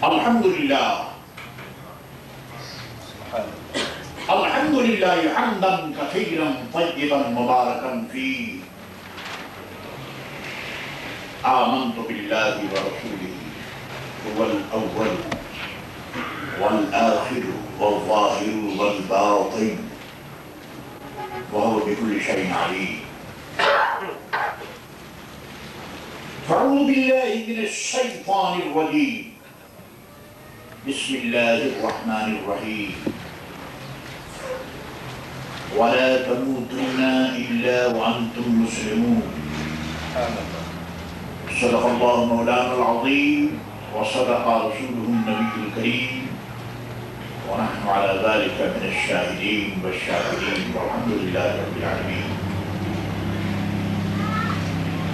الحمدللہ الحمدللہ حمدا کثیرا طیبا مبارکا فیہ آمنت باللہ ورسولہ هو الأول والآخر والظاهر والباطن وهو بكل شيء عليم. فأعوذ بالله من الشيطان الرجيم. بسم الله الرحمن الرحيم. ولا تموتن إلا وأنتم مسلمون. صدق الله مولانا العظيم وصدق رسوله النبي الكريم ونحن على ذلك من الشاهدين والشاكرين والحمد لله رب العالمين.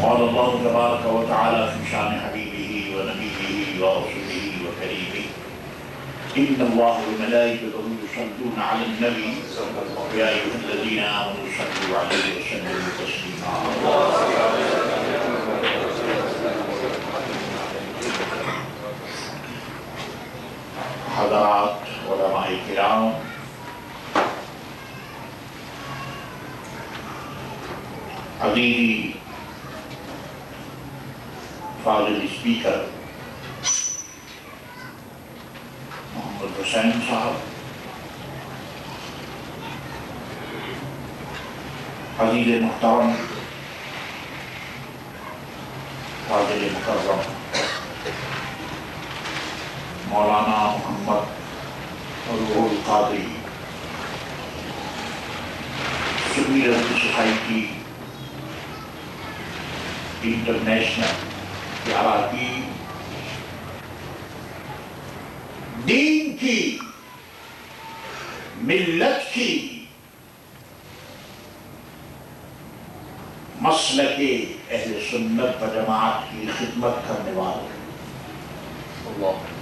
قال الله تبارك وتعالى في شان حبيبه ونبيه ورسوله وكريمه إن الله وملائكته يصلون على النبي يا أيها الذين آمنوا صلوا عليه وسلموا تسليما. حضرات علماء کرام، عزیزی فاضل اسپیکر محمد حسین صاحب، عزیز محترم فاضل مکرم مولانا محمد روح القادری، سنی رضی سوسائٹی انٹرنیشنل کے اراکین، دین کی، ملت کی، مسلک اہل سنت و جماعت کی خدمت کرنے والے اللہ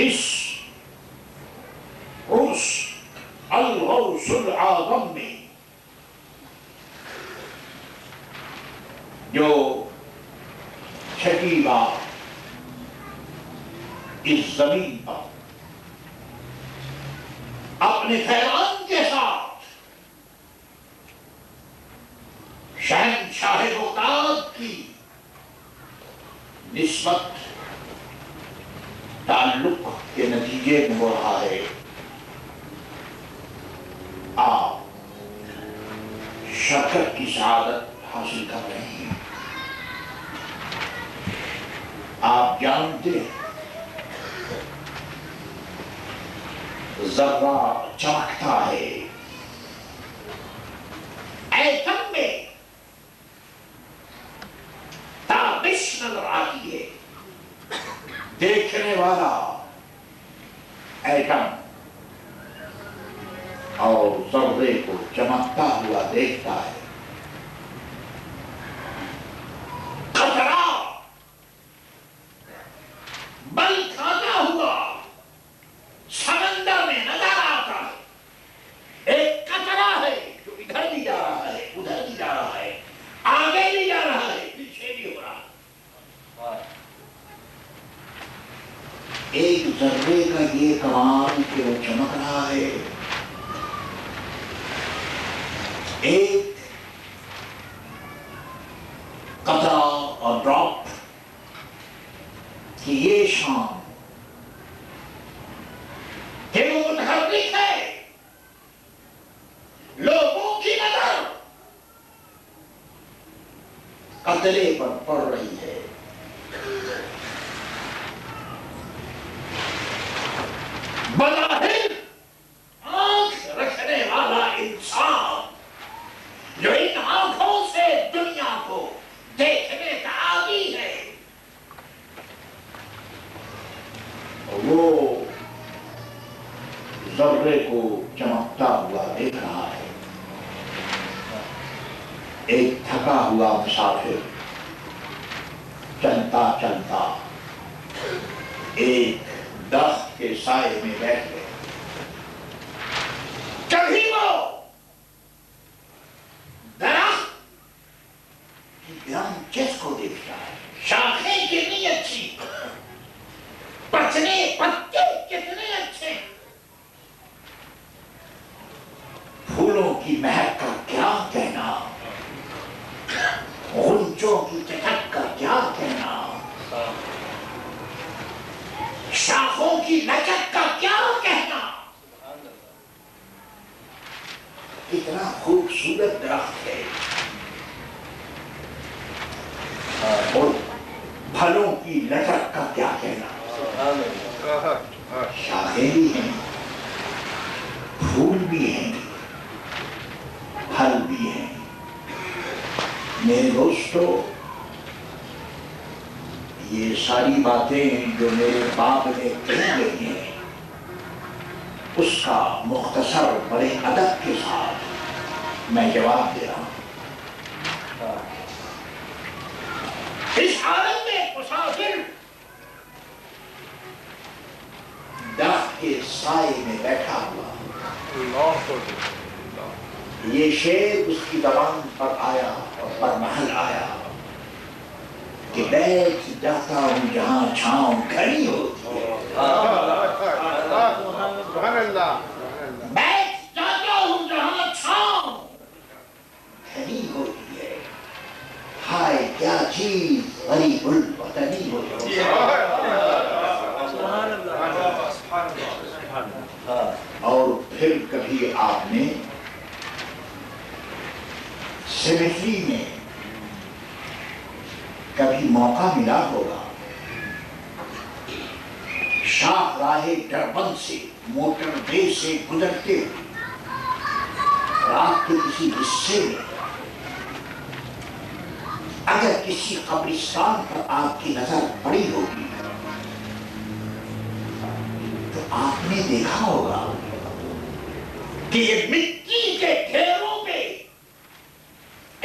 اس عرس الغوث العظم میں جو چھٹی بار اس زمین پر اپنے فیضان کے ساتھ شہنشاہ بغداد کی نسبت تعلق کے نتیجے میں ہو رہا ہے، آپ شرکت کی سعادت حاصل کر رہے ہیں. آپ جانتے ہیں ذرہ چمکتا ہے، ایٹم میں تابش نظر آتی ہے، دیکھنے والا ایٹم اور ذرے کو چمکتا ہوا دیکھتا ہے. قطرہ بل کھاتا ہوا سمندر میں نظر آتا ہے. ایک قطرہ ہے جو ادھر بھی جا رہا ہے، ادھر بھی جا رہا ہے، آگے بھی جا رہا ہے، پیچھے بھی ہو رہا ہے. ایک ذرے کا یہ کمال کہ وہ چمک رہا ہے، ایک قطرہ اور ڈراپ کی یہ شان کہ وہ متحرک ہے، لوگوں کی نظر قطرے پر پڑ رہی ہے. بظاہر آنکھ رکھنے والا انسان جو ان آنکھوں سے دنیا کو دیکھنے کا عادی ہے، وہ ذرے کو چمکتا ہوا دیکھ رہا ہے. ایک تھکا ہوا مسافر چلتا چلتا ایک درخت کے سائے میں بیٹھ گئے. کبھی وہ درخت گرم جس کو دیکھتا ہے، شاخیں کتنی اچھی، پچنے پتے کتنے اچھے، پھولوں کی مہک کا کیا کہنا، غنچوں کی چٹک کا کیا کہنا، شاخوں کی لچک کا کیا کہنا، اتنا خوبصورت درخت ہے، اور پھلوں کی لچک کا کیا کہنا، شاخیں بھی ہیں، پھول بھی ہیں، پھل بھی ہیں۔ میرے دوستو، یہ ساری باتیں جو میرے باپ نے کہی گئی ہیں، اس کا مختصر بڑے ادب کے ساتھ میں جواب دے رہا ہوں۔ اس عالم میں مسافر درخت کے سائے میں بیٹھا ہوا، یہ شعر اس کی زبان پر آیا اور پر محل آیا کہ بیٹھ جاتا ہوں جہاں چھاؤں کھڑی ہوتی ہے، بیٹھ جاتا ہوں جہاں چھاؤں کھڑی ہوتی ہے، ہائے کیا چیز غریب الوطنی ہوتی ہے۔ اور پھر کبھی آپ نے سیمیٹری میں کبھی موقع ملا ہوگا، شاہ راہ ڈربن سے موٹر وے سے گزرتے رات کے کسی حصے میں اگر کسی قبرستان پر آپ کی نظر پڑی ہوگی تو آپ نے دیکھا ہوگا کہ یہ مٹی کے ڈھیروں پہ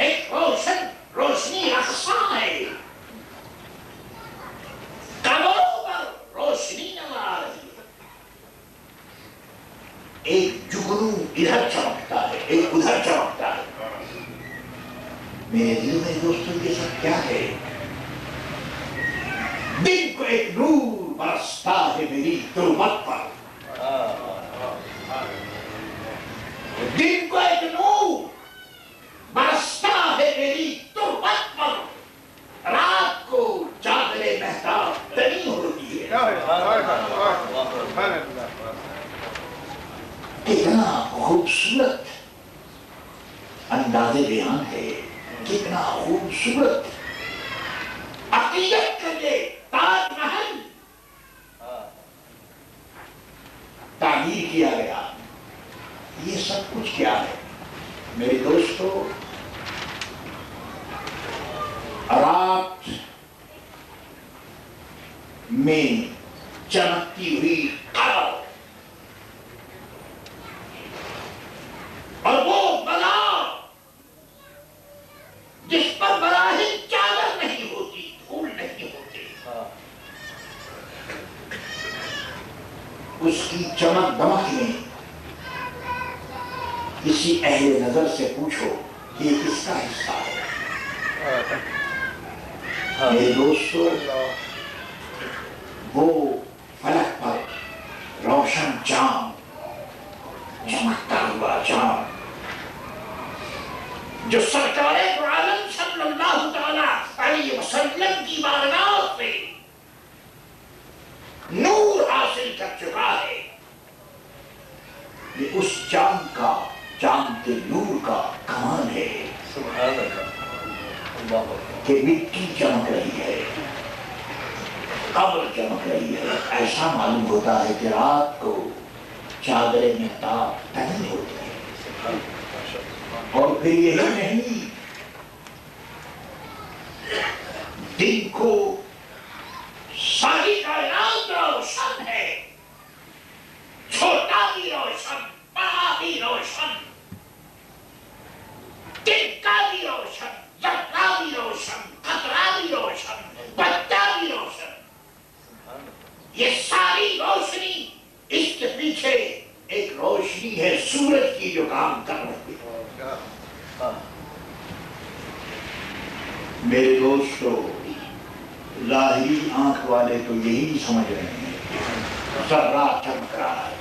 ایک روشنی رقصاں ہے، قبروں پر روشنی نظر آ رہی ہے، ایک جگنو ادھر چمکتا ہے، ایک ادھر چمکتا ہے۔ میرے دل میں دوستوں یہ سب کیا ہے؟ دن کو ایک نور برستا ہے میری تربت پر، دن کو ایک نور برستا ہے میری تربت پر، رات کو چادر مہتاب تنی ہوتی ہے۔ کتنا خوبصورت انداز بیان ہے، کتنا خوبصورت عقیدت کا یہ تاج محل تعمیر کیا گیا۔ یہ سب کچھ کیا ہے میرے دوستو؟ رات میں چمکتی ہوئی قبر اور وہ بازار جس پر براہ چادر نہیں ہوتی، پھول نہیں ہوتے، اس کی چمک دمک میں کسی اہل نظر سے پوچھو یہ کس کا حصہ ہے؟ میرے دوستو، وہ فلک پر روشن چاند، چمکتا ہوا چاند جو سرکار دو عالم صلی اللہ تعالی علیہ وسلم کی بارگاہ سے نور حاصل کر چکا ہے، یہ اس چاند کا، چاند کے نور کا کمال ہے کہ مٹی چمک رہی ہے، قبر چمک رہی ہے۔ ایسا معلوم ہوتا ہے کہ رات کو چادر مہتاب تنی ہوتی ہے۔ اور پھر یہی نہیں، دن کو ساری کائنات روشن ہے، چھوٹا بھی روشن، بڑا بھی روشن، ٹکا بھی روشن، ذرہ بھی روشن، قطرہ بھی روشن، پتا بھی روشن۔ یہ ساری روشنی، اس کے پیچھے ایک روشنی ہے سورج کی جو کام کر رہی ہے۔ میرے دوستو، ظاہری آنکھ والے تو یہی سمجھ رہے ہیں کہ ذرہ چمک رہا ہے،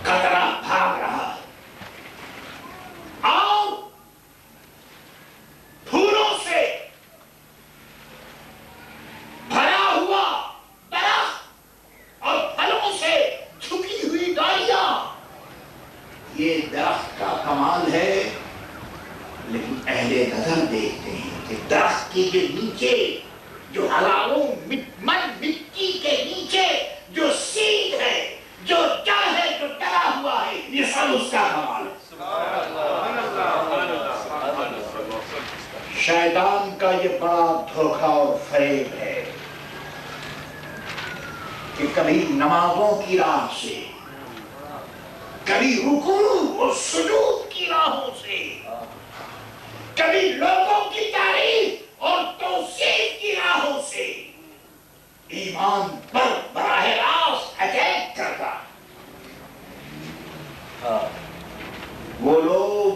قطرہ بھاگ رہا ہے، اور پھولوں سے بھرا ہوا درخت اور پھلوں سے جھکی ہوئی ڈالیاں، یہ درخت کا کمال ہے۔ لیکن اہل نظر دیکھتے ہیں کہ درخت کے نیچے جو ہزاروں مٹی کے نیچے جو سیڈ ہے، جو جڑ ہے، جو ڈلا ہوا ہے، یہ سب اس کا کمال ہے۔ شیطان کا یہ بڑا دھوکہ اور فریب ہے کہ کبھی نمازوں کی راہ سے، کبھی رکوع اور سجود کی راہوں سے، کبھی لوگوں کی تعریف اور توصیف کی راہوں سے ایمان پر براہ راست اٹیک کرتا۔ وہ لوگ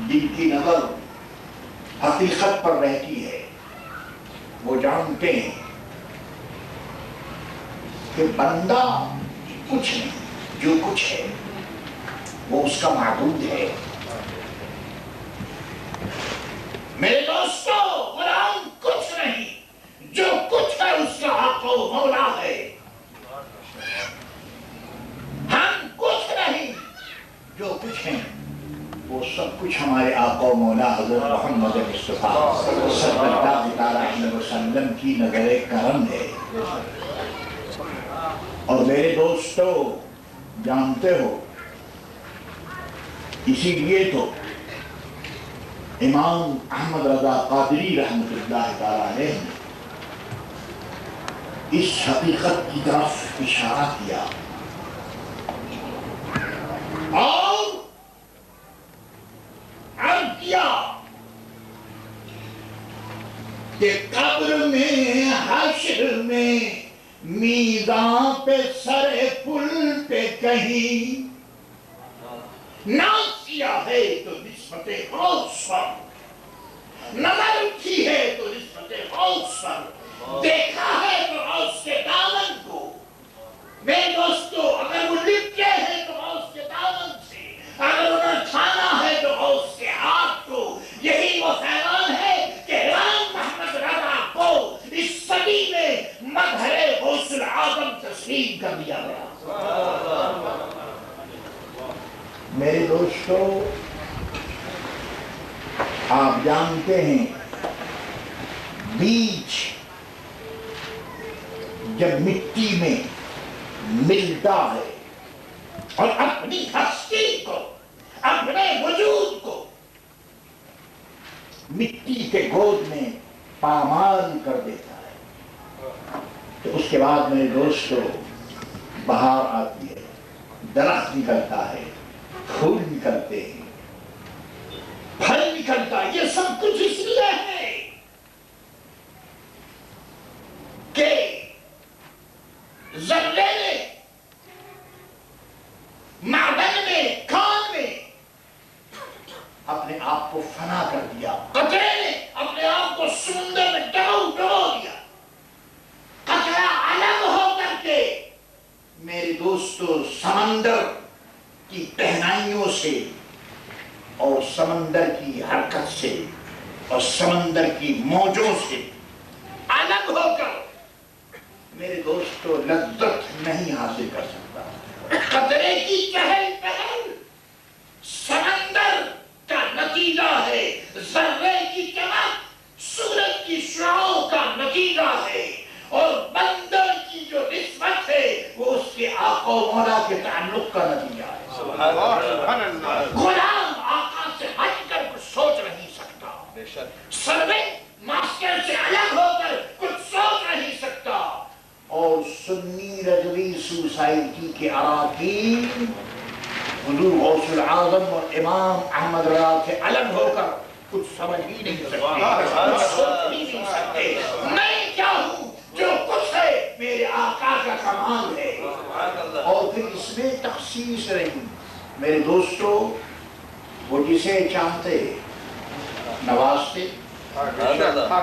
جن کی نظر حقیقت پر رہتی ہے، وہ جانتے ہیں کہ بندہ کچھ نہیں، جو کچھ ہے وہ اس کا معبود ہے۔ میرے دوستو، غلام کچھ نہیں، جو کچھ ہے اس کا حق و مولا ہے۔ ہم کچھ نہیں، جو کچھ ہیں وہ سب کچھ ہمارے آقا و مولا حضرت محمد مصطفیٰ صلی اللہ علیہ وسلم کی نظر کرم ہے۔ اور میرے دوستو، جانتے ہو، اسی لیے تو امام احمد رضا قادری رحمۃ اللہ تعالیٰ علیہ نے اس حقیقت کی طرف اشارہ کیا اور عرض کیا کہ قبر میں، حشر میں، میزان پہ، سر پل پہ کہیں ناسیا ہے تو نسبت غوث پر، نظر اٹھی ہے تو نسبت غوث پر، دیکھا ہے تو غوث کے دامن کو۔ میرے دوستو، اگر وہ لپٹے ہیں تو غوث کے دامن سے، اگر انہیں چھانا ہے تو غوث کے ہاتھ کو۔ یہی وہ فیضان ہے کہ غلام محمد رضا کو اس صدی میں مظہر غوث العظم تسلیم کر دیا گیا۔ میرے دوستو، آپ جانتے ہیں بیج جب مٹی میں ملتا ہے اور اپنی ہستی کو، اپنے وجود کو مٹی کے گود میں پامال کر دیتا ہے، تو اس کے بعد میرے دوستو بہار آتی ہے، درخت نکلتا ہے، پھول نکلتے ہیں، پھل نکلتا ہے۔ یہ سب کچھ اس لیے ہے کہ ذرے نے، معدن میں، کان میں اپنے آپ کو فنا کر دیا، قطرے نے اپنے آپ کو سمندر میں ڈبو دیا، قطرہ الگ ہو کر کے میرے دوستو سمندر کی پہنائیوں سے اور سمندر کی حرکت سے اور سمندر کی موجوں سے الگ ہو کر میرے دوستو لذت نہیں حاصل کر سکتا۔ قطرے کی چہل پہل سمندر کا نتیجہ ہے، ذرے کی چمک سورج کی شعاعوں کا نتیجہ ہے، اور بندر کی جو نسبت ہے وہ اس کے آقا و مولا کے تعلق کا نتیجہ ہے۔ غلام آقا سے ہٹ کر کچھ سوچ نہیں سکتا، سروینٹ ماسٹر سے الگ ہو کر کچھ سوچ نہیں سکتا، اور سنی رضوی سوسائٹی کے اراکین حضور غوث العظم اور امام احمد رضا سے الگ ہو کر کچھ سمجھ ہی نہیں سکتے، کچھ سوچ ہی نہیں سکتے۔ میں کیا ہوں؟ جو کچھ ہے میرے آقا کا کمال ہے۔ اور پھر اس میں تخصیص رہی، میرے دوستو، وہ جسے چاہتے نوازتے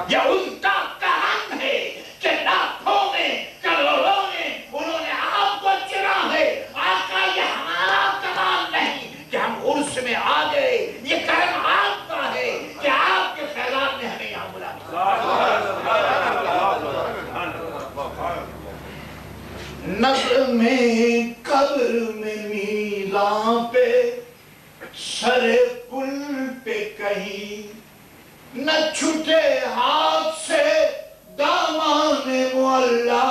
یا ان کا کرم ہے کہ لاکھوں میں کروڑوں میں انہوں نے آپ کو چنا ہے؟ آقا یہ ہمارا کمال نہیں کہ ہم عرس میں آ گئے، یہ کرم آپ کا ہے کہ آپ کے فیضان نے ہمیں یہاں بلا دیا۔ نظم قبر میں میزاں پہ سر پل پہ کہیں نہ چھٹے ہاتھ سے دامان معلا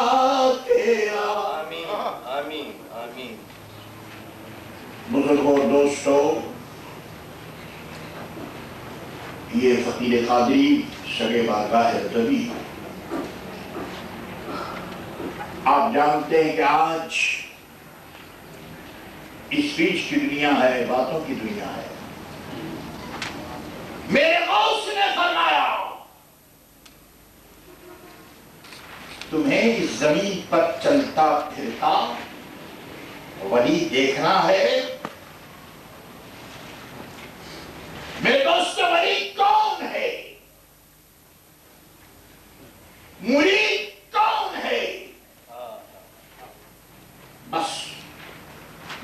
تیرا۔ آمین آمین آمین۔ بزرگوں دوستو، یہ فقیر قادری شرع بارگاہ رضوی، آپ جانتے ہیں کہ آج اسپیچ کی دنیا ہے، باتوں کی دنیا ہے۔ میرے غوث نے فرمایا تمہیں اس زمین پر چلتا پھرتا ولی دیکھنا ہے؟ میرے دوست ولی کون ہے؟ مرید کون ہے؟ بس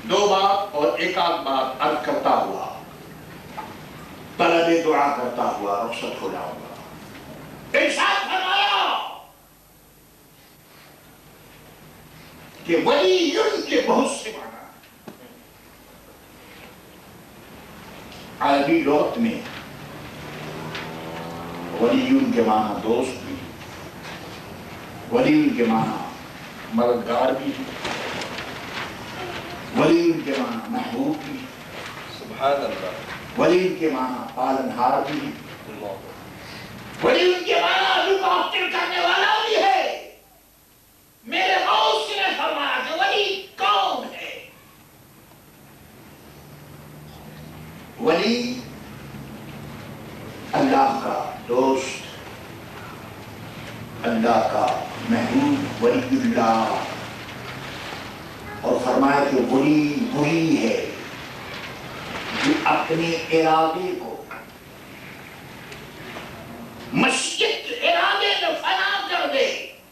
دو بات اور ایک آدھ بات عرض کرتا ہوا، طلب دعا کرتا ہوا رخصت ہو جاؤں گا۔ ارشاد فرمایا کہ ولی کے بہت سے معنی عربی لغت میں ولی کے معنی دوست بھی، ولی کے معنی مددگار بھی، ولی کے معنی محبوب بھی، سبحان اللہ، ولی کے معنی پالنہار بھی، ولی کے معنی لوگ آفٹر کرنے والا بھی ہے۔ میرے غوث نے فرمایا کہ ولی کون ہے؟ ولی اللہ کا دوست، اللہ کا محبوب، ولی اللہ، اور فرمایا کہ ولی ہے جو اپنے ارادے کو مسجد کے ارادے میں فنا کر دے،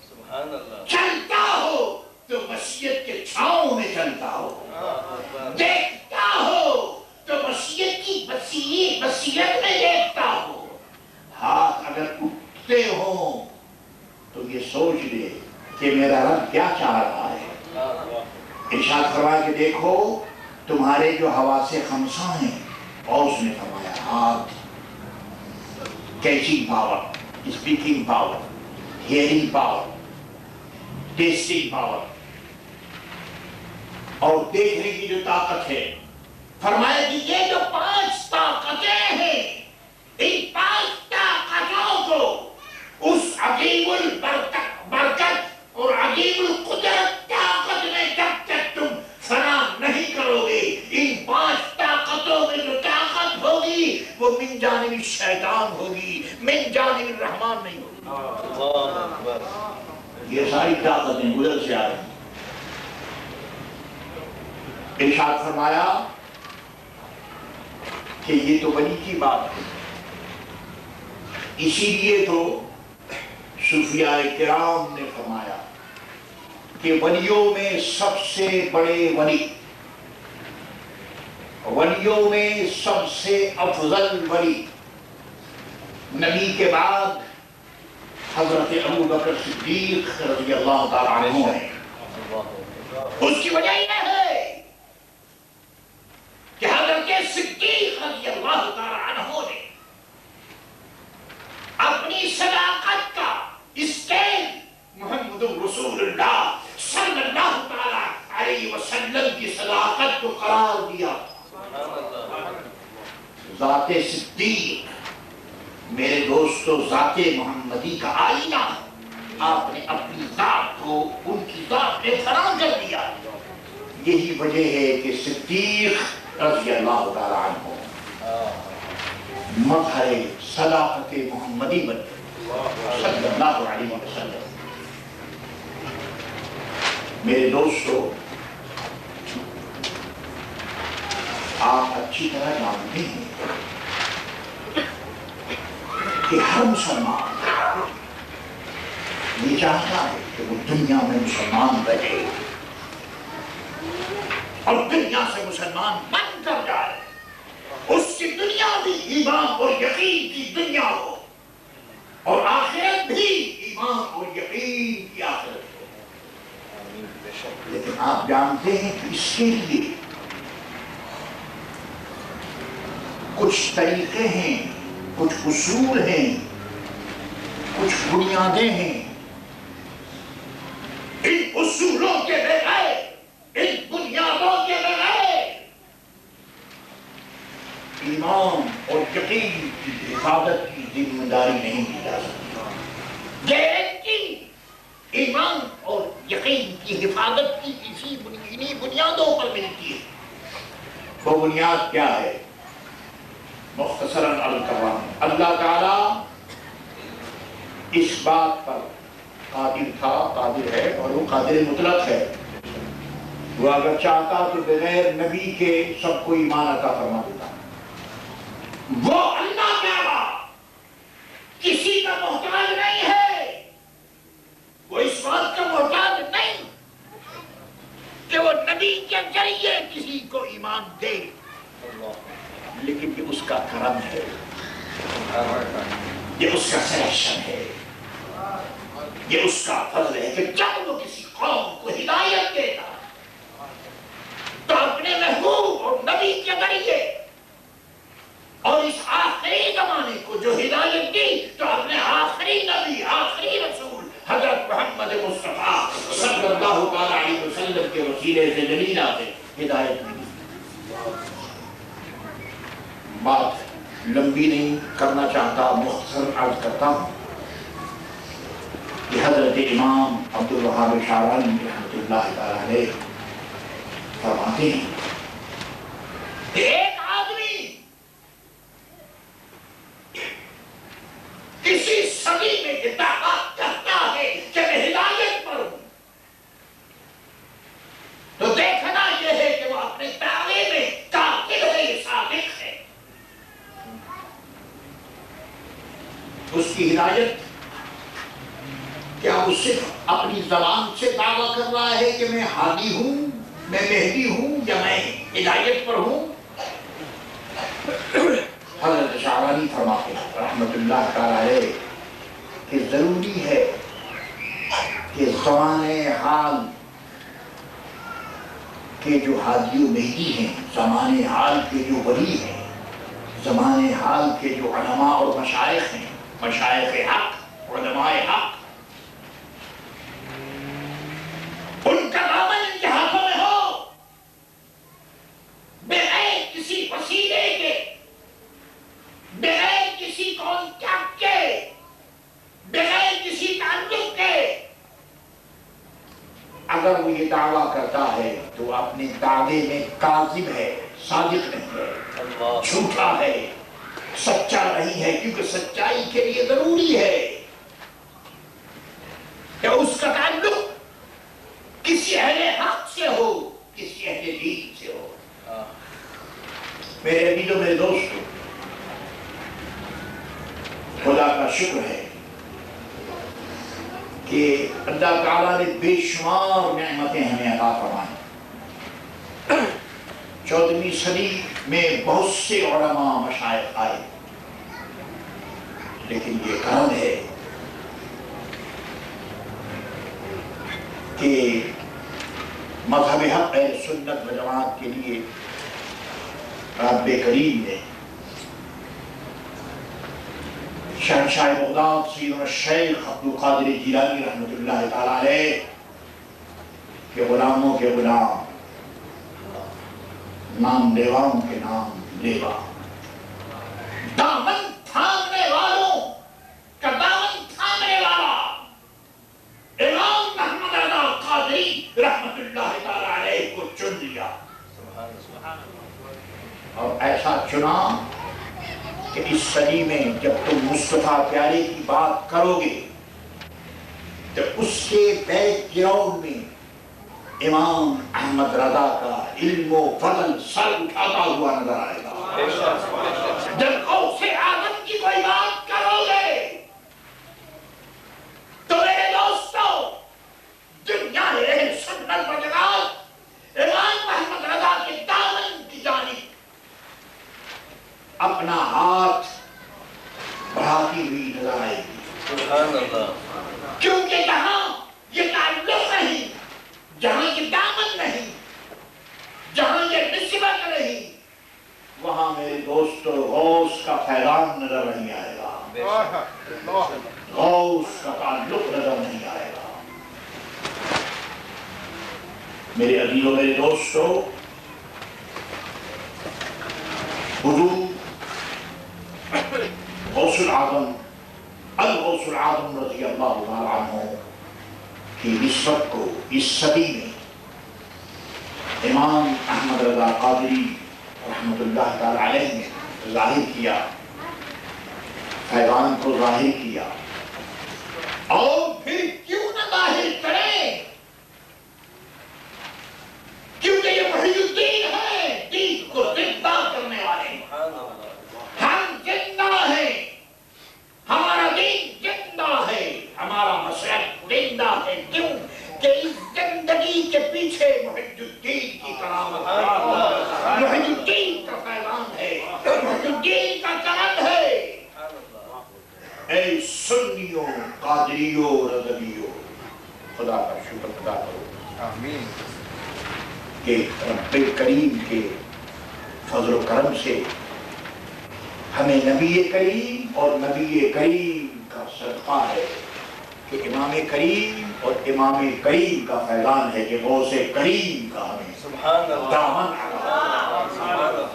سبحان اللہ، چلتا ہو تو مسجد کے چھاؤں میں چلتا ہو، دیکھتا ہو تو مسجد کی بصیرت میں دیکھتا ہو، ہاتھ اگر اٹھتے ہوں تو یہ سوچ لے کہ میرا رب کیا چاہ رہا ہے۔ ارشاد فرمایا کہ دیکھو تمہارے جو حواس خمسہ ہیں، اور اس نے فرمایا ہاتھ، catching power, speaking power, hearing power, testing power, اور دیکھنے کی جو طاقت ہے، فرمایا کہ یہ جو 5 طاقتیں ہیں، ان 5 طاقتوں کو اس عظیم البرکت اور عظیم القدرت طاقت میں جب تک تم فنا نہیں کرو گے، ان 5 طاقتوں میں جو طاقت ہوگی وہ من جانب الشیطان ہوگی، من جانب الرحمن نہیں ہوگی۔ اللہ اکبر۔ یہ ساری طاقتیں گزر سے آ رہی ہیں۔ ارشاد فرمایا کہ یہ تو ولی کی بات ہے، اسی لیے تو صوفیاء کرام نے فرمایا کہ ولیوں میں سب سے بڑے ولی، ولیوں میں سب سے افضل ولی نبی کے بعد حضرت ابو بکر صدیق رضی اللہ تعالیٰ عنہ ہیں۔ اس کی وجہ یہ ہے کہ حضرت صدیق رضی اللہ تعالیٰ عنہ نے اپنی صداقت کا اسٹینڈ محمد رسول اللہ صلی اللہ تعالیٰ علیہ وسلم کی صداقت کو قرار دیا۔ ذات صدیق میرے دوستو ذات محمدی کا آئینہ ہے، آپ نے اپنی ذات کو ان کی ذات میں فراہم کر دیا۔ یہی وجہ ہے کہ صدیق رضی اللہ تعالیٰ عنہ مظہر صداقت محمدی بن صلی اللہ علیہ وسلم۔ میرے دوستو آپ اچھی طرح جانتے ہیں کہ ہر مسلمان یہ چاہتا ہے کہ وہ دنیا میں مسلمان رہے اور دنیا سے مسلمان بن کر جائے، اس کی دنیا بھی ایمان اور یقین کی دنیا ہو اور آخرت بھی ایمان اور یقین کی آخرت ہو۔ لیکن آپ جانتے ہیں کہ اس کے لیے کچھ طریقے ہیں، کچھ اصول ہیں، کچھ بنیادیں ہیں۔ ان اصولوں کے بغیر، ان بنیادوں کے بغیر ایمان اور یقین کی حفاظت کی ذمہ داری نہیں دی جا سکتی۔ گارنٹی ایمان اور یقین کی حفاظت کی انہی بنیادوں پر ملتی ہے۔ وہ بنیاد کیا ہے؟ مختصراً عرض کر رہا ہوں۔ اللہ تعالیٰ اس بات پر قادر تھا، قادر ہے، اور وہ قادر مطلق ہے۔ وہ اگر چاہتا تو بغیر نبی کے سب کو ایمان عطا فرما دیتا۔ وہ اللہ تعالیٰ کسی کا محتاج نہیں ہے، وہ اس بات کا محتاج نہیں کہ وہ نبی کے ذریعے کسی کو ایمان دے، لیکن یہ اس کا کرم ہے، یہ اس کا سلیکشن ہے، یہ اس کا فضل ہے کہ جب وہ کسی قوم کو ہدایت دیتا تو اپنے محبوب اور نبی کے ذریعے، اور اس آخری زمانے کو جو ہدایت دی تو اپنے آخری نبی، آخری رسول حضرت محمد مصطفیٰ صلی اللہ تعالیٰ علیہ وسلم کے وسیلے سے جلیلہ سے ہدایت دی۔ بات لمبی نہیں کرنا چاہتا، مختصر عرض کرتا ہوں کہ حضرت امام عبدالوہاب شعرانی رحمۃ اللہ تعالیٰ علیہ فرماتے ہیں کہ ایک آدمی کسی صدی میں یہ دعویٰ کرتا ہے کہ میں ہدایت پر ہوں، تو دیکھنا یہ ہے کہ وہ اپنے دعوے میں کاذب ہے یا صادق ہے۔ اس کی ہدایت کیا وہ صرف اپنی زبان سے دعویٰ کر رہا ہے کہ میں ہادی ہوں، میں مہدی ہوں، یا میں ہدایت پر ہوں؟ حضرت شعرانی فرماتے ہیں رحمت اللہ تعالیٰ علیہ کہ ضروری ہے کہ زمانے حال کے جو ہادی و مہدی ہیں، زمانے حال کے جو ولی ہیں، زمانے حال کے جو علماء اور مشائخ ہیں، مشائخ حق، علماء حق، ان کا دامن ان کے ہاتھوں میں ہو، بغیر کسی وسیلے کے، بغیر کسی کانٹیکٹ کے، بغیر کسی تعلق کے۔ اگر وہ یہ دعویٰ کرتا ہے تو اپنے دعوے میں کاذب ہے، صادق نہیں ہے، جھوٹا ہے، سچا نہیں ہے، کیونکہ سچائی کے لیے ضروری ہے کہ اس کا تعلق کسی اہل حق سے ہو، کسی اہل دین سے ہو۔ میرے عزیزو، میرے دوستو، خدا کا شکر ہے کہ اللہ تعالیٰ نے بے شمار نعمتیں ہمیں عطا فرمائیں۔ 14ویں صدی میں بہت سے علماء مشائخ آئے، لیکن یہ کرم ہے کہ مذہب حق اہل سنت و جماعت کے لیے رب کریم نے شہنشاہ بغداد سیدنا الشیخ عبدالقادر جیلانی رحمۃ اللہ تعالیٰ علیہ کے غلاموں کے غلام، نام لیواؤں کے نام لیوا، دامن تھامنے والوں کا دامن تھامنے والا امام محمد رضا قادری رحمۃ اللہ تعالیٰ علیہ کو چن لیا، اور ایسا چنا کہ اس صدی میں جب تم مصطفیٰ پیارے کی بات کرو گے تو اس کے بیک گراؤنڈ میں امام احمد رضا کا علم و فضل سر اٹھاتا ہوا نظر آئے گا۔ جب غوث اعظم کی کوئی بات کرو گے بھاگی ہوئی نظر آئے گی. سبحان اللہ. کیونکہ جہاں یہ تعلق نہیں, جہاں یہ دامن نہیں, جہاں یہ نسبت نہیں, وہاں میرے دوستو غوث کا فیضان نظر نہیں آئے گا, بے شک. غوث کا تعلق نظر نہیں آئے گا. میرے عزیزوں, میرے دوستو, حضور غوث العظم الغوث العظم رضی اللہ تعالیٰ عنہ کی نسبت کو اس صدی میں امام احمد رضا قادری رحمت اللہ تعالیٰ علیہ نے ظاہر کیا, فیضان کو ظاہر کیا. اور پھر کیوں نہ ظاہر کریں, کیونکہ یہ محی الدین ہے, دین کو زندہ کرنے والے. ہم زندہ ہیں, ہمارا دین زندہ ہے, ہمارا مسلک زندہ ہے. کیوں کہ اس زندگی کے پیچھے محی الدین کی کرامت ہے, محی الدین کا فیضان ہے, محی الدین کا کرم ہے. اے سنیوں, قادریوں, رضویوں, خدا کا شکر ادا کرو آمین. کہ رب کریم کے فضل و کرم سے ہمیں نبی کریم اور نبی کریم کا صدقہ ہے کہ امام کریم اور امام کریم کا فیضان ہے کہ غوث کریم کا ہمیں سبحان اللہ. دامن سبحان اللہ.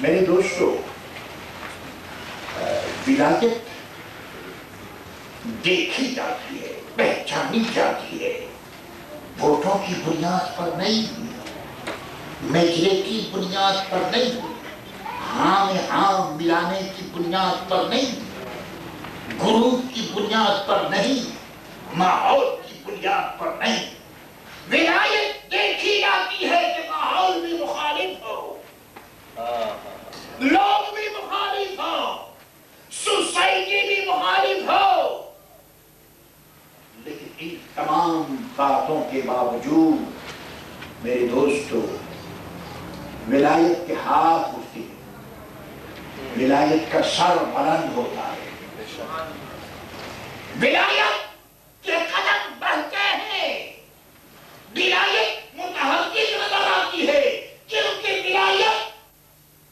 میرے دوستو, ولایت دیکھی جاتی ہے, پہچانی جاتی ہے, ووٹوں کی بنیاد پر نہیں, میجرے کی بنیاد پر نہیں, ہاں میں ہاں ملانے کی بنیاد پر نہیں, گروپ کی بنیاد پر نہیں, ماحول کی بنیاد پر نہیں. ولایت دیکھی جاتی ہے کہ ماحول بھی مخالف ہو, لوگ بھی مخالف ہو, سوسائٹی بھی مخالف ہو, لیکن ان تمام باتوں کے باوجود میرے دوستو ولایت کے ہاتھ اٹھتے ہیں, ولایت کا سر بلند ہوتا ہے, ولایت کے قدم بڑھتے ہیں, ولایت متحرک نظر آتی ہے, کیونکہ ولایت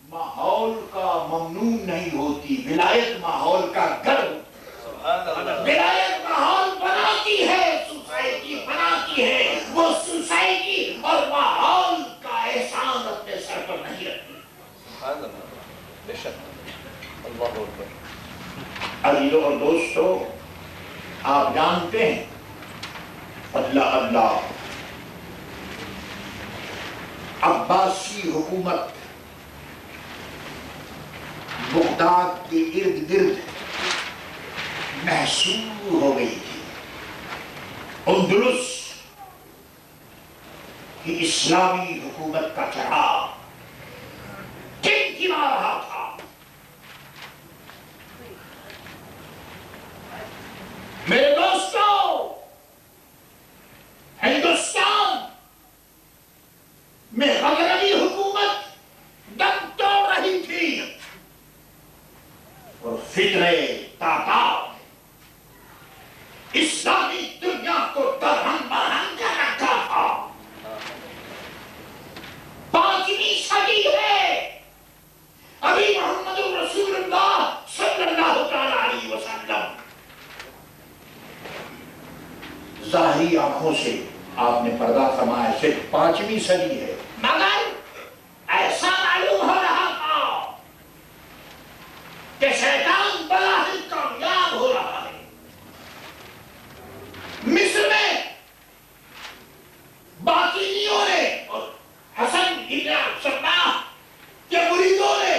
ماحول کا ممنوع نہیں ہوتی, ولایت ماحول کا گھر ہوتی ہے. ولایت ماحول بناتی ہے, سوسائٹی بناتی ہے, وہ سوسائٹی اور ماحول کا احسان اپنے سر پر نہیں رکھتی. سبحان اللہ. بے شک. اللہ اکبر. عزیزوں اور دوستو, آپ جانتے ہیں اللہ اللہ عباسی حکومت بغداد کے ارد گرد محصور ہو گئی تھی. اندلس کی اسلامی حکومت کا چراغ ٹمٹما رہا تھا. میرے دوستو, ہندوستان میں غزنوی حکومت دم توڑ رہی تھی اور فتنہ تاتار اسلامی دنیا کو درہم برہم کر رکھا تھا. 5ویں صدی ہے, ابھی محمد رسول اللہ صلی اللہ تعالی علیہ وسلم ظاہری آنکھوں سے آپ نے پردہ فرمایا صرف 5ویں صدی ہے, مگر ایسا معلوم ہو رہا تھا کہ شیطان بڑا ہی کامیاب ہو رہا ہے. مصر میں باطینیوں نے اور حسن ابن عبداللہ کے مریدوں نے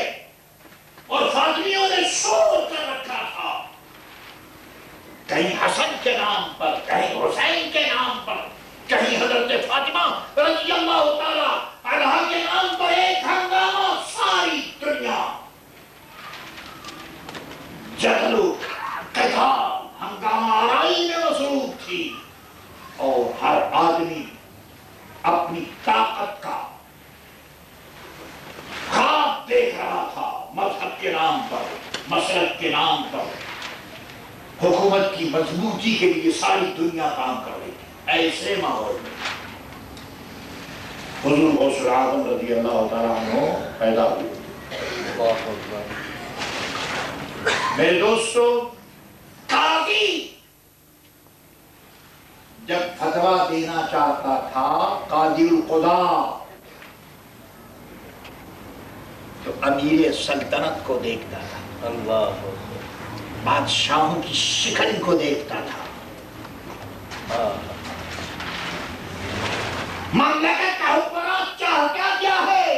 اور فاطمیوں نے شور کر رکھا تھا, کہیں حسن کے نام پر, کہیں حسین کے نام پر, کہیں حضرت فاطمہ رضی اللہ تعالیٰ عنہا کے نام پر ایک ہنگامہ. ساری دنیا جدل و قتال, ہنگامہ آرائی میں مصروف تھی, اور ہر آدمی اپنی طاقت کا خواب دیکھ رہا تھا مذہب کے نام پر, کثرت کے نام پر حکومت کی مضبوطی کے لیے ساری دنیا کام کر رہی تھی، ایسے ماحول میں حضور غوث اعظم رضی اللہ تعالیٰ عنہ پیدا ہوئے۔ میرے دوستو، قاضی جب فتویٰ دینا چاہتا تھا، قاضی القضاء، تو امیر سلطنت کو دیکھتا تھا، اللہ بادشاہوں کی شکل کو دیکھتا تھا۔ مملکت کا حکمران چاہتا کیا ہے؟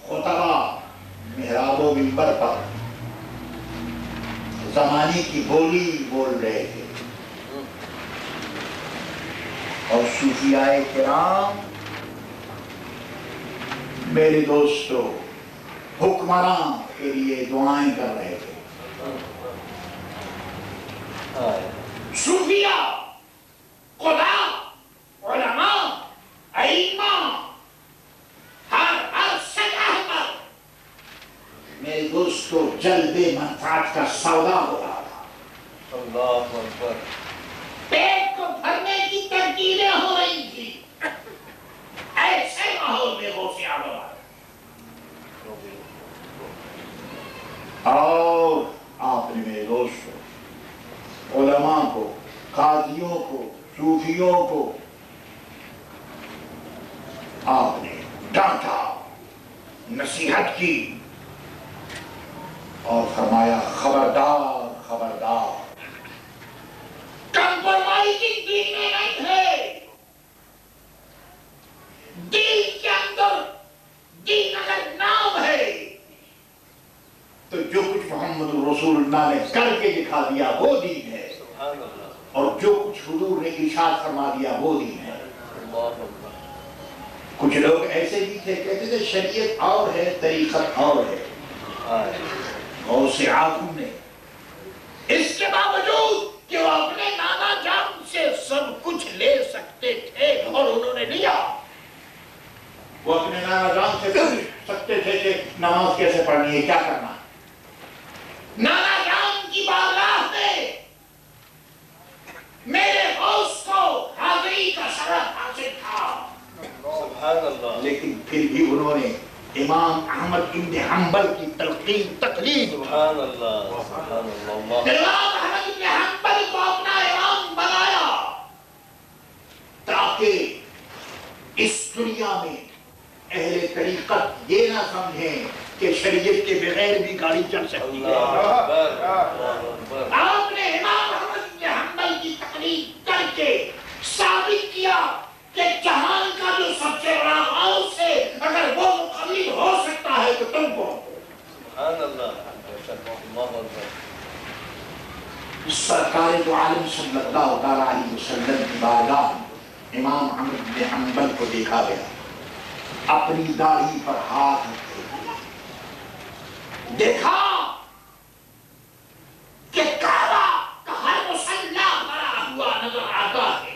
خطبہ محراب و منبر پر زمانے کی بولی بول رہے تھے، اور صوفیاء کرام میرے دوستو حکمران کے لیے دعائیں کر رہے تھے۔ صوفیاء، قضاء، علماء، ائمہ، ہر سطح پر میرے دوستو جلب منفعت کا سودا ہو رہا تھا۔ اللہ اکبر۔ پیٹ کو بھرنے کی ترکیبیں ہو رہی تھی، ایسے ماحول میں غوث اعظم آئے۔ اور آپ نے میرے دوستو علماء کو، قاضیوں کو، صوفیوں کو آپ نے ڈانٹا، نصیحت کی اور فرمایا خبردار خبردار، کمپرومائزنگ دین میں نہیں ہے۔ دین کے اندر دین اگر نام ہے تو جو کچھ محمد رسول اللہ نے کر کے دکھا دیا وہ دین ہے، اور جو کچھ حضور نے ارشاد فرما دیا وہ دین ہے۔ کچھ لوگ ایسے بھی تھے، کہتے تھے شریعت اور ہے، طریقت اور ہے۔ غوث اعظم نے اس کے باوجود کہ وہ اپنے نانا جان سے سب کچھ لے سکتے تھے اور انہوں نے لیا، وہ اپنے نانا جان سے پوچھ سکتے تھے کہ نماز کیسے پڑھنی ہے، کیا کرنا ہے۔ نانا جان کی بارگاہ میں میرے غوث کو حاضری کا شرف حاصل تھا، سبحان اللہ۔ لیکن پھر بھی انہوں نے امام احمد بن حنبل کی تقلید، سبحان اللہ سبحان اللہ۔ امام احمد بن حنبل کو اپنا امام بنایا تاکہ اس دنیا میں اہل طریقت یہ نہ سمجھیں کہ شریعت کے بغیر بھی گاڑی چل سکتی ہے۔ آپ نے امام احمد بن حنبل کی تقلید کر کے ثابت کیا کہ جہان کا جو سب سے بڑا غوث ہے، اگر وہ مقلد ہو سکتا ہے تو تم کو۔ سبحان اللہ۔ اللہ اکبر۔ سرکار دو عالم صلی اللہ تعالیٰ علیہ وسلم کی بارگاہ امام احمد بن حنبل کو دیکھا گیا، اپنی داڑھی پر ہاتھ رکھے ہوئے، دیکھا کہ کعبہ کا ہر مصلی بنا ہوا نظر آتا ہے،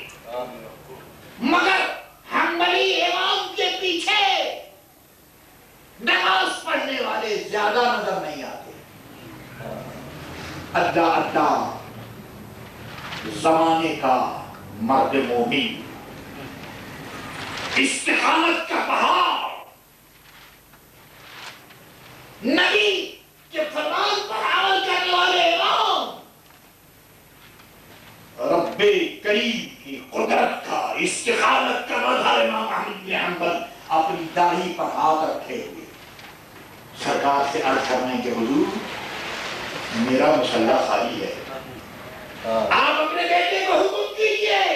مگر حنبلی امام کے پیچھے نماز پڑھنے والے زیادہ نظر نہیں آتے۔ اڈا اڈا زمانے کا مرد مومن، استقامت کا پہاڑ، نبی کے فرمان پر عمل کرنے والے امام، رب کریم کی قدرت کا، استقامت کا مظہر امام احمد بن حنبل اپنی داڑھی پر ہاتھ رکھے ہوئے سرکار سے عرض کرنے کے حضور میرا مسلح خالی ہے، آپ اپنے بیٹے کو حکم کیجئے،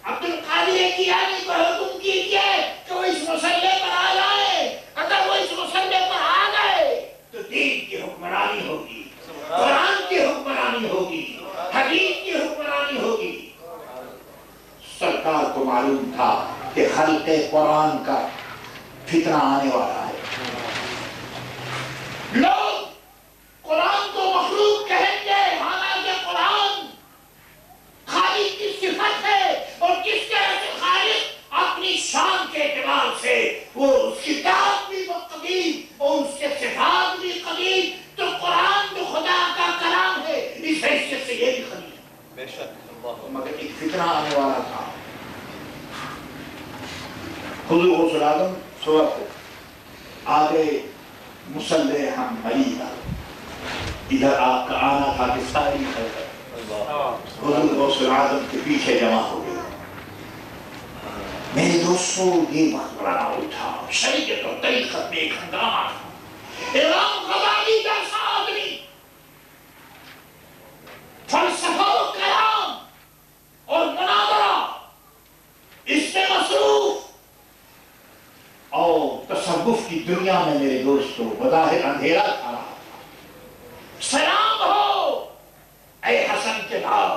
عبد القادر کیانی کو حکم کیجئے کہ وہ اس مسلح پر آ جائے۔ اگر وہ اس مسلح پر آ گئے تو دین کی حکمرانی ہوگی، قرآن کی حکمرانی ہوگی، حدیث کی حکمرانی ہوگی۔ سرکار کو معلوم تھا کہ خلق قرآن کا فتنہ آنے والا ہے، لوگ قرآن کو مخلوق کہیں گے، حالانکہ قرآن خالق کی صفت ہے، اور جس طرح سے خالق اپنی شان کے اعتبار سے وہ اس کی ذات بھی مقتدی اور اس کے صفات بھی حضور غوث اعظم صبح کو آگے مسلح ہم مریض ادھر آپ کا آنا تھا کہ ساری حضور غوث اعظم کے پیچھے جمع ہو گئی. میرے دوستوں یہ وقت بڑا اٹھا شریعت اور طریقت میں ایک ہنگامہ تھا. امام غزالی جیسا آدمی فلسفہ و کلام اور مناظرہ اس میں مصروف اور تصوف کی دنیا میں میرے دوستوں بظاہر اندھیرا کھا رہا تھا. سلام ہو اے حسن کے دار،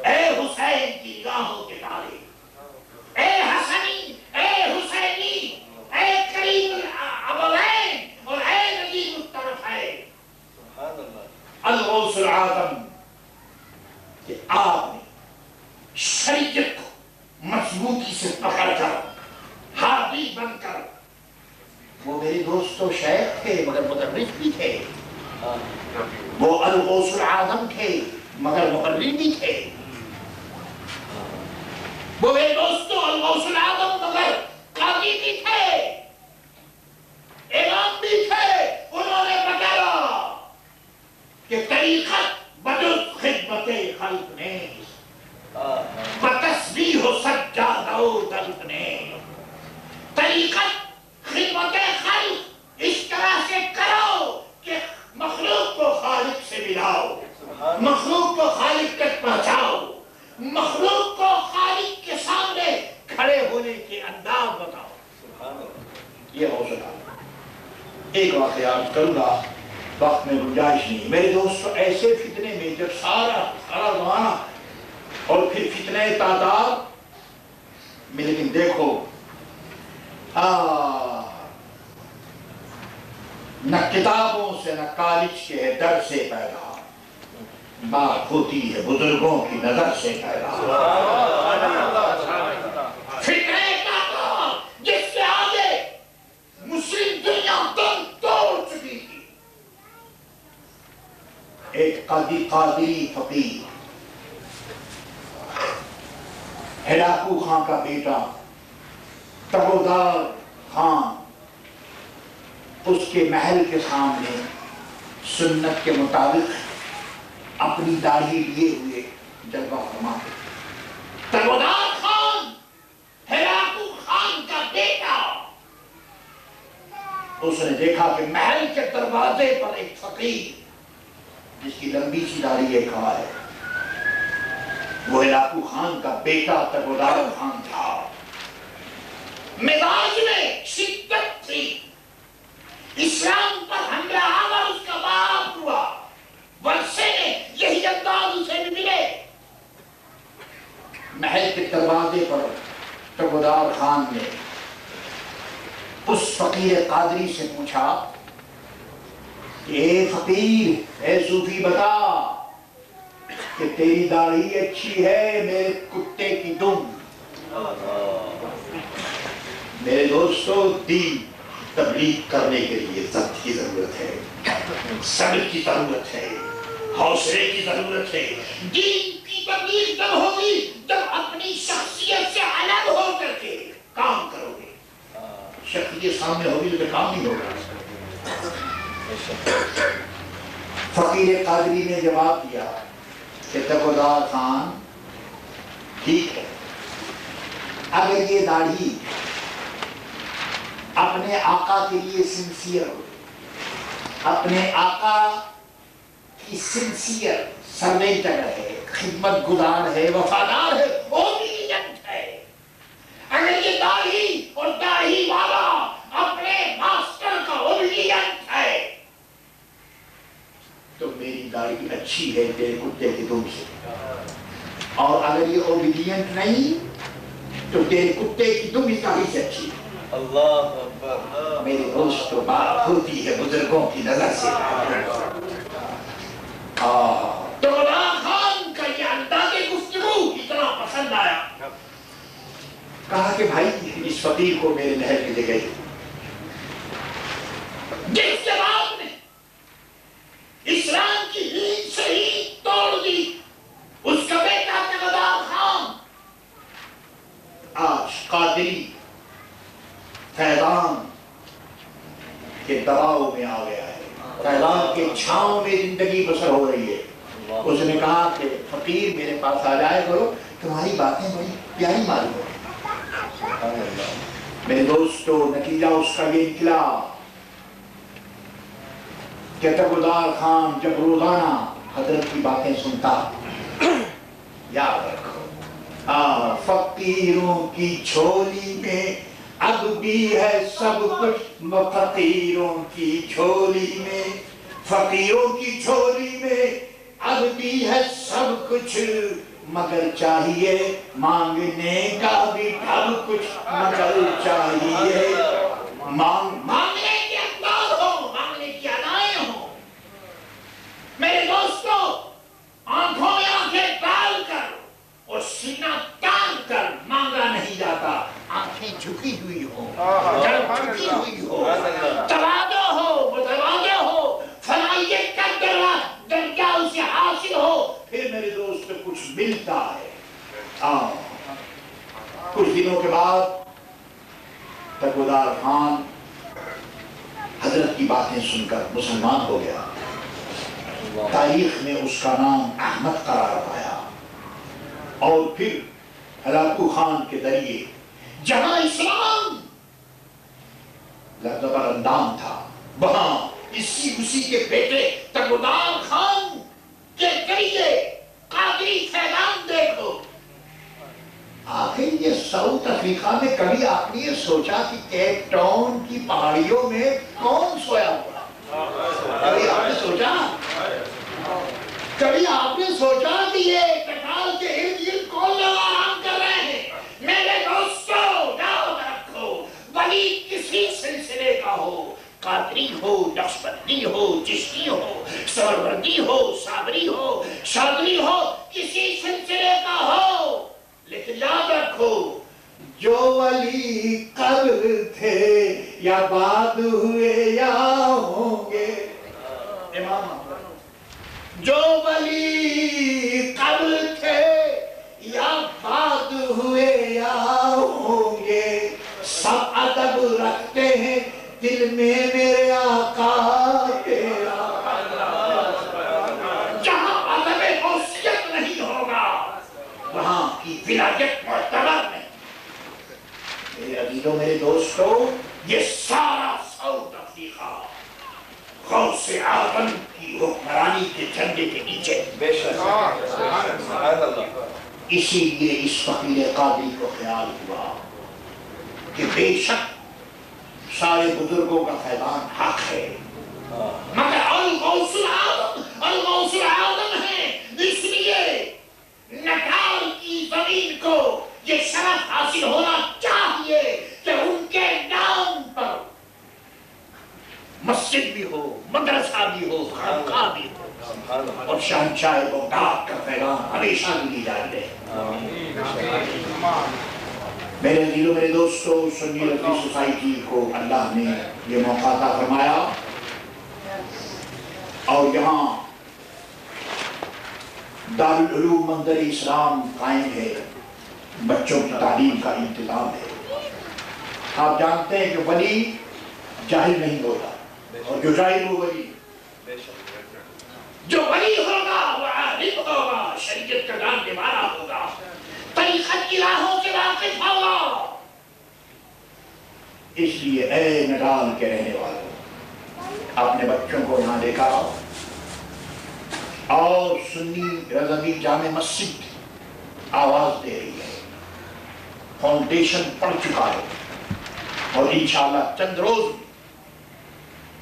اے حسین کی نگاہوں کے تارے، اے حسنی، اے حسینی، اے کریم الابوین اور اے ندیم الطرفین. الغوث الاعظم کہ آپ نے شریعت کو مضبوطی سے پکڑ کر حاوی بن کر، وہ میرے دوستو شیخ تھے مگر مدرس بھی تھے، وہ الغوث الاعظم تھے مگر مقرر بھی تھے، وہ میرے دوستو الغوث الاعظم مگر قاضی بھی تھے، امام بھی تھے. انہوں نے بتایا کہ طریقت بدل خدمت خلق نے بتسبیح و سجادہ و دلق نے. طریقت خدمت خلق اس طرح سے کرو کہ مخلوق کو خالق سے ملاؤ، مخلوق کو خالق تک پہنچاؤ، مخلوق کو خالق کے سامنے کھڑے ہونے کے انداز بتاؤ. یہ حوصلہ. ایک واقعہ عرض کروں گا، وقت میں گنجائش نہیں. میرے دوستو ایسے فتنے میں جب سارا زمانہ اور پھر فتنے تعداد میں، لیکن دیکھو نہ کتابوں سے نہ کالج کے در سے پیدا بات ہوتی ہے، بزرگوں کی نظر سے پیدا. فتنے تعداد جس سے آگے مسلم دنیا دم توڑ چکی تھی. ایک قادری فقیر ہلاکو خان کا بیٹا تبودار خان، اس کے محل کے سامنے سنت کے مطابق اپنی داڑھی لیے ہوئے جلوہ فرما. تبودار خان ہلاکو خان کا بیٹا، اس نے دیکھا کہ محل کے دروازے پر ایک فقیر جس کی لمبی سی داڑھی ایک کھڑا ہے. وہ ہلاکو خان کا بیٹا تبودار خان تھا. مزاج میں شدت تھی، اسلام پر حملہ آور اس کا باپ ہوا، ورثے میں یہی انداز اسے بھی ملے. محل کے دروازے پر تبودار خان نے اس فقیر قادری سے پوچھا کہ اے فقیر، اے صوفی، بتا کہ تیری داڑھی اچھی ہے میرے کتے کی دم. میرے دوستو دین تبلیغ کرنے کے لیے ضبط کی ضرورت ہے، صبر کی ضرورت ہے، حوصلے کی ضرورت ہے. دین کی تبلیغ جب ہوگی جب اپنی شخصیت سے الگ ہو کر کے کام کرو گے. شخصیت سامنے ہوگی تو کام نہیں ہوگا. فقیر قادری نے جواب دیا کہ تبودار خان، ٹھیک ہے، اگر یہ داڑھی اپنے آقا کے لیے سنسیئر ہو، اپنے آقا کی سنسیئر سروینٹر ہے، خدمت گزار ہے، وفادار ہے، اوبیڈینٹ ہے. اگر یہ داڑھی اور داڑھی والا اپنے ماسٹر کا اوبیڈینٹ ہے تو میری داڑھی اچھی ہے تیرے کتے کی دم سے. اور اگر یہ اوبیڈینٹ نہیں تو تیرے کتے کی دم اس داڑھی سے اچھی ہے. اللہ اکبر. میرے دوستو بات ہوتی ہے بزرگوں کی نظر سے. تبودار خان کا یہ انداز گفتگو اتنا پسند آیا، کہا کہ بھائی اس فقیر کو میرے محل میں لے گئی. جس جواب نے اسلام کی ہیل سے ہی توڑ دی اس کا بیٹا تبودار خان آج قادری اللہ کے چھاؤں میں زندگی بسر ہو رہی ہے۔ اس نے کہا کہ فقیر میرے پاس آ جائے کرو، تمہاری باتیں بڑی پیاری معلوم ہو۔ میرے دوستو نتیجہ اس کا یہ نکلا کہ تقودار خان جب روزانہ حضرت کی باتیں سنتا، یاد رکھو فقیروں کی جھولی میں اب بھی ہے سب کچھ، فقیروں کی جھولی میں، فقیروں کی جھولی میں اب بھی ہے سب کچھ، مگر چاہیے مانگنے کا بھی اب کچھ، مگر چاہیے مانگنے کے انداز ہو، مانگنے کی ادائیں ہوں۔ میرے دوستو آنکھوں میں آنکھیں ڈال کر اور سینہ تان کر مانگا نہیں جاتا، آنکھیں جھکی ہوئی ہو، جھکی ہوئی ہو، تواضع ہو، متواضع ہو، فلاحیت کا درجہ اسے حاصل ہو، پھر میرے دوست کچھ ملتا ہے۔ کچھ دنوں کے بعد تقودار خان حضرت کی باتیں سن کر مسلمان ہو گیا۔ تاریخ میں اس کا نام احمد قرار پایا، اور پھر ہلاکو خان کے ذریعے جہاں اسلام لفظ اندام تھا، وہاں اسی کے بیٹے تقودار خان کے ذریعے قادری فیضان دیکھو۔ آخر یہ ساؤتھ افریقہ میں کبھی آپ نے یہ سوچا کہ کیپ ٹاؤن کی پہاڑیوں میں کون سویا ہوا؟ کبھی آپ نے سوچا؟ کبھی آپ نے سوچا کہ یہ کٹال کے ارد گرد کون لوگ آرام کر رہے ہیں؟ میرے دوستو یاد رکھو، ولی کسی سلسلے کا ہو، قادری ہو، نقشبندی ہو، چشتی ہو، سہروردی ہو، صابری ہو، شاذلی ہو، کسی سلسلے کا ہو، لیکن یاد رکھو جو ولی قبل تھے یا بعد ہوئے یا ہوں گے، امام جو ولی قبل تھے یا بعد ہوئے یا ہوں گے، سب ادب رکھتے ہیں دل میں میرے آقا تیرا۔ جہاں ادب حیثیت نہیں ہوگا وہاں کی ولایت معتبر نہیں۔ میرے عزیزوں، میرے دوستو، یہ سارا ساؤتھ افریقہ غوث اعظم کی حکمرانی کے جھنڈے کے نیچے، اسی لیے اس فقیر قادری کو خیال ہوا کہ بے شک سارے بزرگوں کا فیضان حق ہے، مگر الغوث العظم ہے، اس لیے نٹال کی زمین کو یہ شرف حاصل ہونا چاہیے کہ ان کے نام پر مسجد بھی ہو، مدرسہ بھی ہو، خانقاہ بھی ہو، اور شہنشاہ بغداد کا پیغام ہمیشہ بھی جاتے ہیں۔ میرے عزیزوں، میرے دوستو، سنی لفظی سوسائٹی کو اللہ نے یہ موقع عطا فرمایا، اور یہاں دارالعلوم منظر اسلام قائم ہے، بچوں کی تعلیم کا انتظام ہے۔ آپ جانتے ہیں کہ ولی جاہل نہیں ہوتا، اور جو جاہل وہ ولی، جو ولی ہوگا وہ عالم ہوگا، شریعت کا جاننے والا ہوگا، طریقت کی راہوں سے واقف ہوگا۔ اس لیے اے نڈال کے رہنے والوں، اپنے بچوں کو یہاں لے کر آؤ، اور سنی رضوی جامع مسجد آواز دے رہی ہے، فاؤنڈیشن پڑ چکا ہے، اور انشاءاللہ چند روز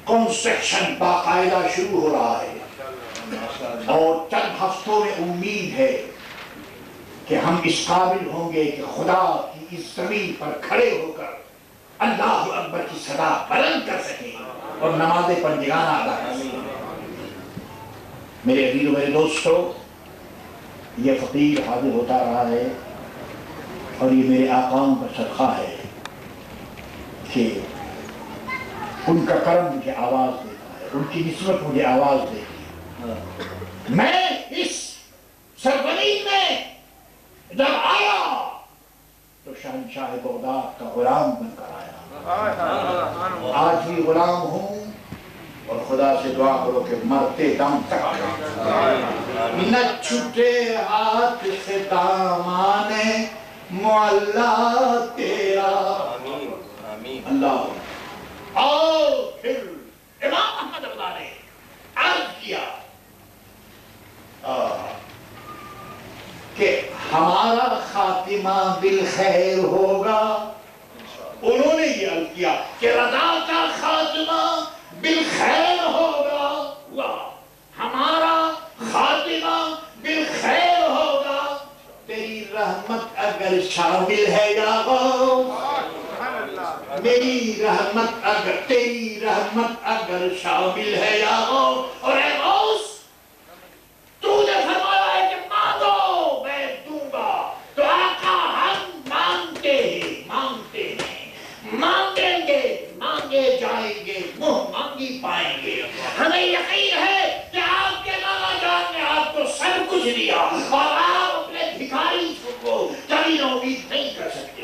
کنسٹرکشن باقاعدہ شروع ہو رہا ہے، اور چند ہفتوں میں امید ہے کہ ہم اس قابل ہوں گے کہ خدا کی اس زمین پر کھڑے ہو کر اللہ اکبر کی صدا بلند کر سکیں اور نماز پنجگانہ ادا کر سکیں۔ میرے عزیزو، میرے دوستو، یہ فقیر حاضر ہوتا رہا ہے، اور یہ میرے آقاؤں کا صدقہ ہے کہ ان کا کرم مجھے آواز دیتا ہے، ان کی نسبت مجھے آواز دیتی ہے۔ میں اس سرزمین میں جب آیا تو شہنشاہ بغداد کا غلام بن کر آیا، آج بھی غلام ہوں، اور خدا سے دعا کرو کہ مرتے دم تک نہ چھٹے ہاتھ سے دامان معلا تیرا. آمین. اللہ. اور پھر امام احمد رضا نے عرض کیا کہ ہمارا خاتمہ بالخیر ہوگا. انہوں نے یہ عرض کیا کہ رضا کا خاتمہ بالخیر ہوگا. ہمارا خاتمہ بالخیر ہوگا. تیری رحمت اگر شامل ہے یا غوث, میری رحمت اگر, تیری رحمت اگر شامل ہے یا غوث. اور اے غوث, تو نے فرمایا ہے کہ مانگو میں دوں گا. تو آقا ہم مانگتے ہیں, مانگیں گے, مانگے جائیں گے, منہ مانگی پائیں گے. ہمیں یقین ہے کہ آپ کے مولا جان نے آپ کو سب کچھ دیا اور آپ اپنے بھکاری کو کبھی امید نہیں کر سکتے.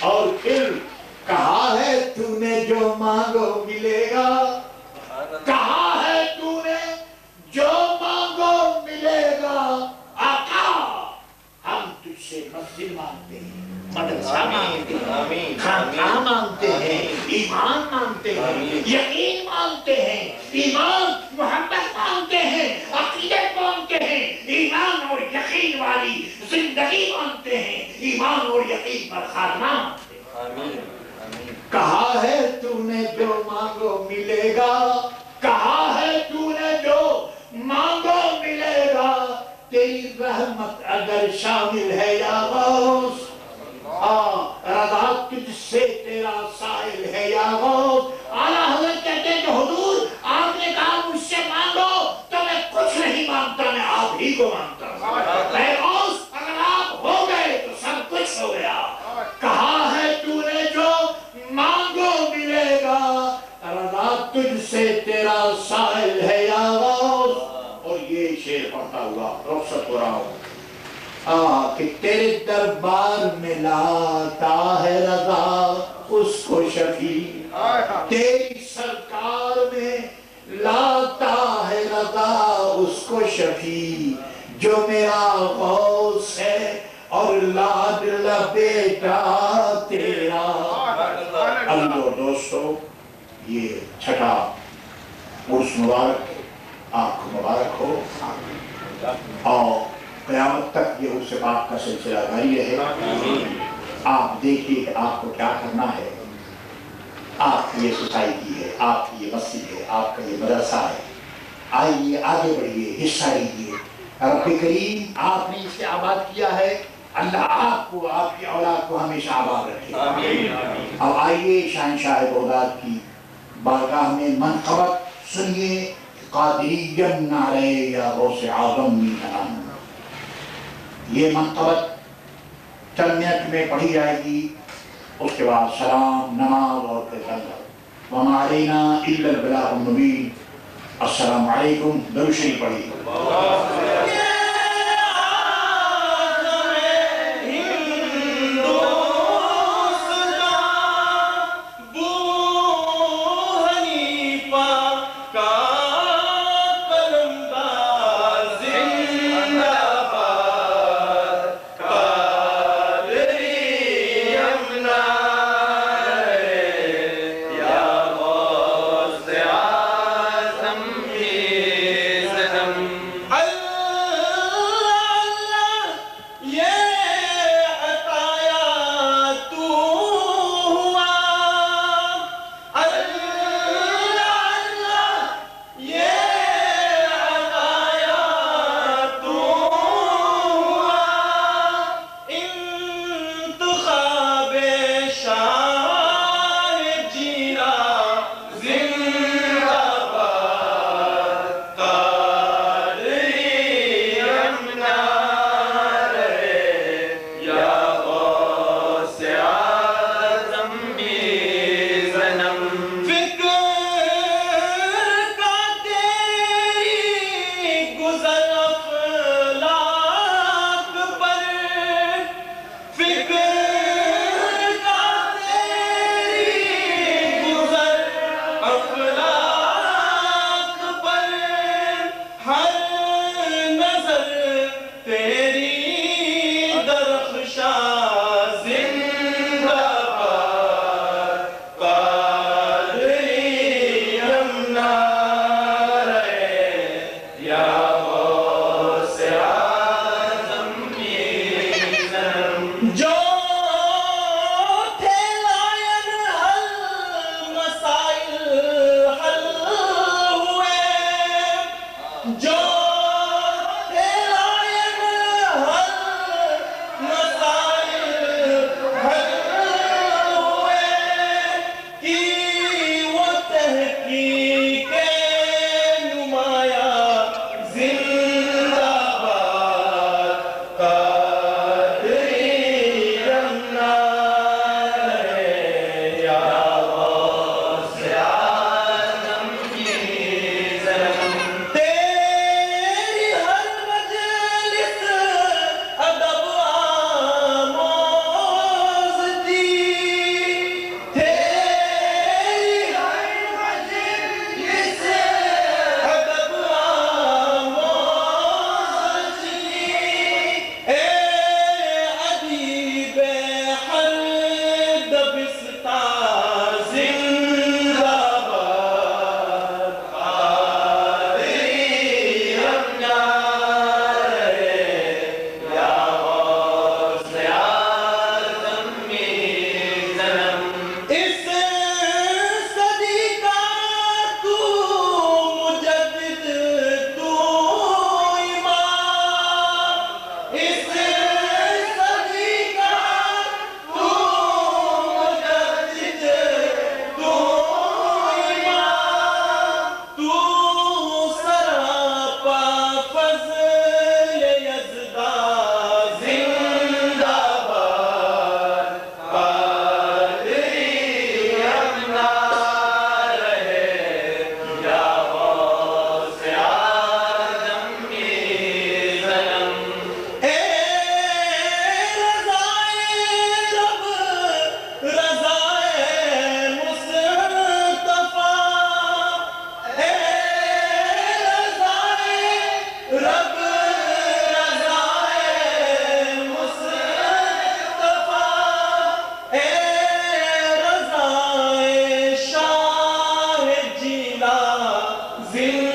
اور پھر کہا ہے تو نے جو مانگو ملے گا, کہا ہے تو نے جو مانگو ملے گا. آقا ہم تجھ سے مسجد مانگتے ہیں, مدرسہ مانگتے ہیں, خانقاہ مانگتے ہیں, ایمان مانگتے ہیں, یقین مانگتے ہیں, ایمان محبت مانگتے ہیں, عقیدت مانگتے ہیں, ایمان اور یقین والی زندگی مانگتے ہیں, ایمان اور یقین پر خاتمہ مانگتے ہیں. کہا ہے تو نے جو مانگو ملے گا, کہا ہے تو نے جو مانگو ملے گا. تیری رحمت اگر شامل ہے یا غوث, رضا تجھ سے تیرا سائل ہے یا غوث. اعلیٰ حضرت کہتے ہیں کہ حضور آپ نے کہا مجھ سے مانگو تو میں کچھ نہیں مانگتا, میں آپ ہی کو مانگتا ہوں. اے غوث اگر آپ ہو گئے تو سب کچھ ہو گیا. کہا ہے تو نے جو مانگو ملے گا, رضا تجھ سے تیرا سائل ہے یا غوث. اور یہ شعر پڑھتا ہوا رخصت ہو رہا ہوں کہ تیرے دربار میں لاتا ہے رضا اس کو شفیع, تیری سرکار میں لاتا ہے رضا اس کو شفیع. جو میرا غوث ہے اور لاڈلا بیٹا تیرا. اللہ دوستو, یہ چھٹا عرس مبارک آپ کو مبارک ہو, اور قیامت تک یہ عرس پاک کا سلسلہ جاری رہے. آپ دیکھیے کہ آپ کو کیا کرنا ہے. آپ کی یہ سوسائٹی ہے, آپ کی یہ مسجد ہے, آپ کا یہ مدرسہ ہے. آئیے آگے بڑھیے, حصہ لیجیے. رب کریم آپ نے اسے آباد کیا ہے, اللہ آپ کو, آپ کی اولاد کو ہمیشہ آباد رکھے. اب آئیے شہنشاہ بغداد کی بارگاہ میں منقبت سنیے. قادریًا نعرے یا غوث اعظم میران. یہ منقبت چند منٹ میں پڑھی جائے گی, اس کے بعد سلام, نماز اور پھر لنگر. وما علینا الا البلاغ المبین. السلام علیکم. درود شریف پڑھیے. اللہ جو زندہ